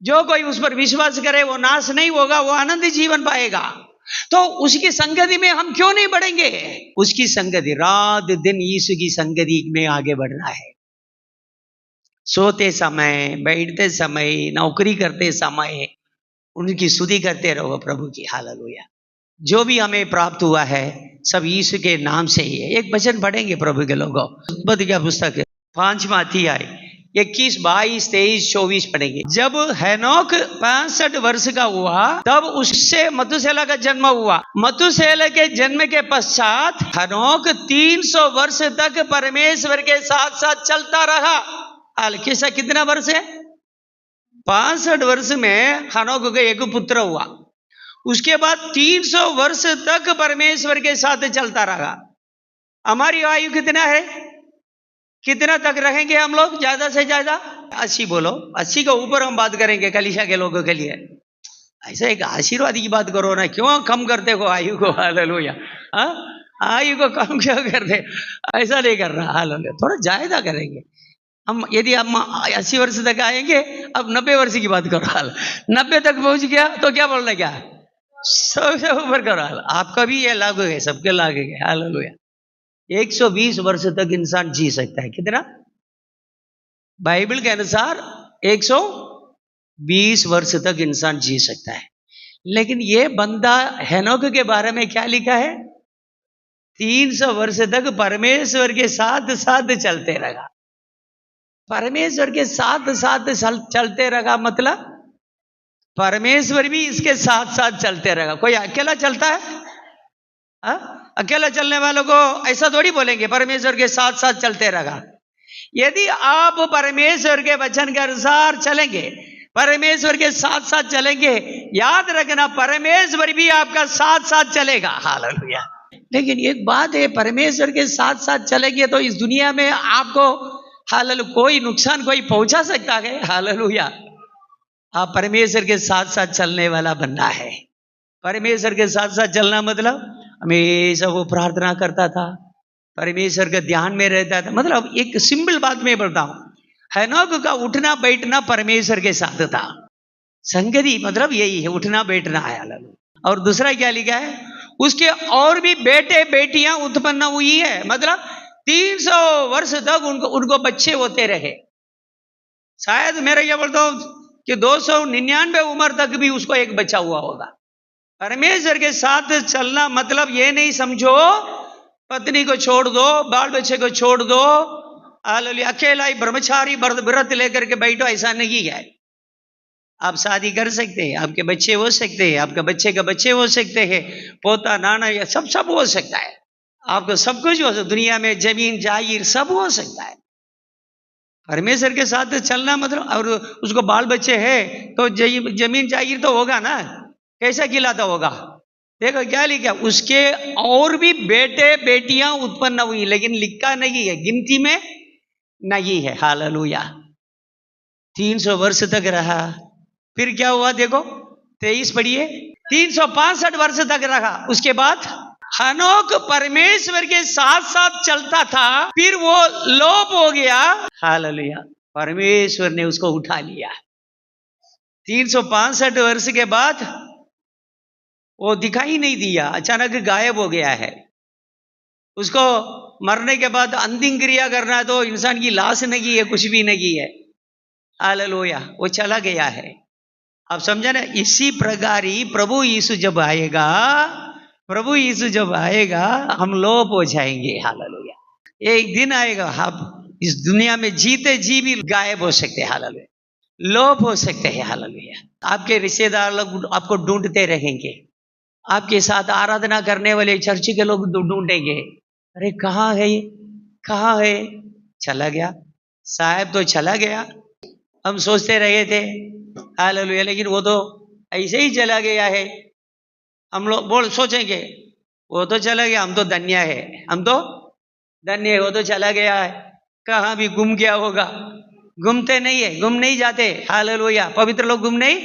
जो कोई उस पर विश्वास करे वो नाश नहीं होगा, वो आनंद जीवन पाएगा। तो उसकी संगति में हम क्यों नहीं बढ़ेंगे? उसकी संगति, रात दिन यीशु की संगति में आगे बढ़ना है। सोते समय, बैठते समय, नौकरी करते समय उनकी स्तुति करते रहो प्रभु की। हालेलुया। जो भी हमें प्राप्त हुआ है सब यीशु के नाम से ही है। एक वचन पढ़ेंगे प्रभु के लोगों, उत्पत्ति का पुस्तक 5वां अध्याय 21, 22, 23, 24 पढ़ेंगे। जब हेनोक 65 वर्ष का हुआ तब उससे मथुसेला का जन्म हुआ। मथुसेला के जन्म के पश्चात हेनोक 300 वर्ष तक परमेश्वर के साथ साथ चलता रहा। किसा कितना वर्ष है? 65 वर्ष में हेनोक का एक पुत्र हुआ। उसके बाद 300 वर्ष तक परमेश्वर के साथ चलता रहा। हमारी आयु कितना है? कितना तक रहेंगे हम लोग? ज्यादा से ज्यादा 80 बोलो। 80 के ऊपर हम बात करेंगे कलीसिया के लोगों के लिए। ऐसा एक आशीर्वाद की बात करो ना, क्यों कम करते हो आयु को? हालेलुया। आयु को कम क्यों करते? ऐसा नहीं कर रहा। हालेलुया। थोड़ा ज्यादा करेंगे हम। यदि हम 80 वर्ष तक आएंगे, अब 90 वर्ष की बात करो। हाल 90 तक पहुंच गया तो क्या बोलना, क्या 100 से ऊपर करो। हाल आपका भी ये लागू है, सबके लागू है। हालेलुया। 120 वर्ष तक इंसान जी सकता है। कितना? बाइबल के अनुसार 120 वर्ष तक इंसान जी सकता है। लेकिन ये बंदा हेनोक के बारे में क्या लिखा है? 300 वर्ष तक परमेश्वर के साथ साथ चलते रहा। परमेश्वर के साथ साथ चलते रहा मतलब परमेश्वर भी इसके साथ साथ चलते रहा। कोई अकेला चलता है? अकेला चलने वालों को ऐसा थोड़ी बोलेंगे परमेश्वर के साथ साथ चलते रहा। यदि आप परमेश्वर के वचन के अनुसार चलेंगे, परमेश्वर के साथ साथ चलेंगे, याद रखना परमेश्वर भी आपका साथ साथ चलेगा। हालेलुया। लेकिन एक बात है, परमेश्वर के साथ साथ चलेंगे तो इस दुनिया में आपको हालेलुया कोई नुकसान कोई पहुंचा सकता है। हालेलुया। आप परमेश्वर के साथ साथ चलने वाला बनना है। परमेश्वर के साथ साथ चलना मतलब हमेशा वो प्रार्थना करता था, परमेश्वर के ध्यान में रहता था। मतलब एक सिंपल बात में बोलता हूं, हेनोक का उठना बैठना परमेश्वर के साथ था। संगति मतलब यही है, उठना बैठना है। हालेलुया। और दूसरा क्या लिखा है, उसके और भी बेटे बेटियां उत्पन्न हुई है, मतलब 300 वर्ष तक उनको बच्चे होते रहे। शायद मेरा क्या बोलता हूं कि 299 उम्र तक भी उसको एक बच्चा हुआ होगा। परमेश्वर के साथ चलना मतलब ये नहीं समझो पत्नी को छोड़ दो, बाल बच्चे को छोड़ दो, हालेलुया, अकेला ही ब्रह्मचारी व्रत लेकर के बैठो, ऐसा नहीं है। आप शादी कर सकते हैं, आपके बच्चे हो सकते हैं, आपके बच्चे के बच्चे हो सकते हैं, पोता नाना या सब हो सकता है। आपको सब कुछ हो सकता, दुनिया में जमीन जागीर सब हो सकता है। परमेश्वर के साथ चलना मतलब, और उसको बाल बच्चे है तो जमीन जागीर तो होगा ना, कैसा खिलाता होगा। देखो क्या लिखा, उसके और भी बेटे बेटियां उत्पन्न हुई, लेकिन लिखा नहीं है, गिनती में नहीं है। हालेलुया। 300 वर्ष तक रहा, फिर क्या हुआ देखो 23 पढ़िए। 365 वर्ष तक रहा, उसके बाद हनोक परमेश्वर के साथ साथ चलता था, फिर वो लोप हो गया। हालेलुया। परमेश्वर ने उसको उठा लिया। 365 वर्ष के बाद वो दिखाई नहीं दिया, अचानक गायब हो गया है। उसको मरने के बाद अंतिम क्रिया करना है तो इंसान की लाश नहीं है, कुछ भी नहीं है। हालेलुया। वो चला गया है। आप समझा ना। इसी प्रकार ही प्रभु यीशु जब आएगा, प्रभु यीशु जब आएगा हम लोप हो जाएंगे। हालेलुया। एक दिन आएगा आप इस दुनिया में जीते जी भी गायब हो सकते हैं। हालेलुया। लोप हो सकते हैं। हालेलुया। आपके रिश्तेदार लोग आपको ढूंढते रहेंगे, आपके साथ आराधना करने वाले चर्च के लोग ढूंढेंगे, अरे कहाँ है ये, कहाँ है, चला गया, साहब तो चला गया, हम सोचते रहे थे। हालेलुया। लेकिन वो तो ऐसे ही चला गया है। हम लोग बोल सोचेंगे वो तो चला गया, हम तो धन्य है, हम तो धन्य है, वो तो चला गया है, कहाँ भी गुम गया होगा। घूमते नहीं है, गुम नहीं जाते। हालेलुया। पवित्र लोग गुम नहीं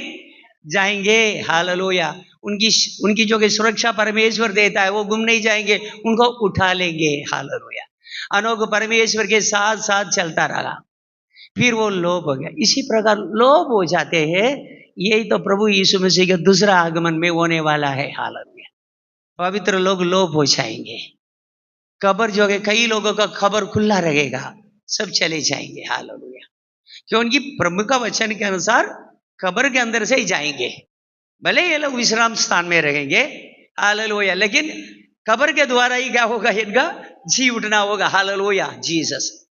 जाएंगे। हालेलुया। उनकी जो कि सुरक्षा परमेश्वर देता है, वो गुम नहीं जाएंगे, उनको उठा लेंगे। हालेलुया। अनोख परमेश्वर के साथ साथ चलता रहा, फिर वो लोप हो गया। इसी प्रकार लोप हो जाते हैं। यही तो प्रभु यीशु मसीह के दूसरा आगमन में होने वाला है। हालेलुया। पवित्र लोग लोप हो जाएंगे। कब्र जो है, कई लोगों का खबर खुला रहेगा, सब चले जाएंगे। हालेलुया। क्यों? उनकी प्रभु का वचन के अनुसार कब्र के अंदर से ही जाएंगे। भले ये लोग विश्राम स्थान में रहेंगे। हालेलुया। लेकिन कब्र के द्वारा ही क्या होगा, इनका जी उठना होगा। हालेलुया। जीसस।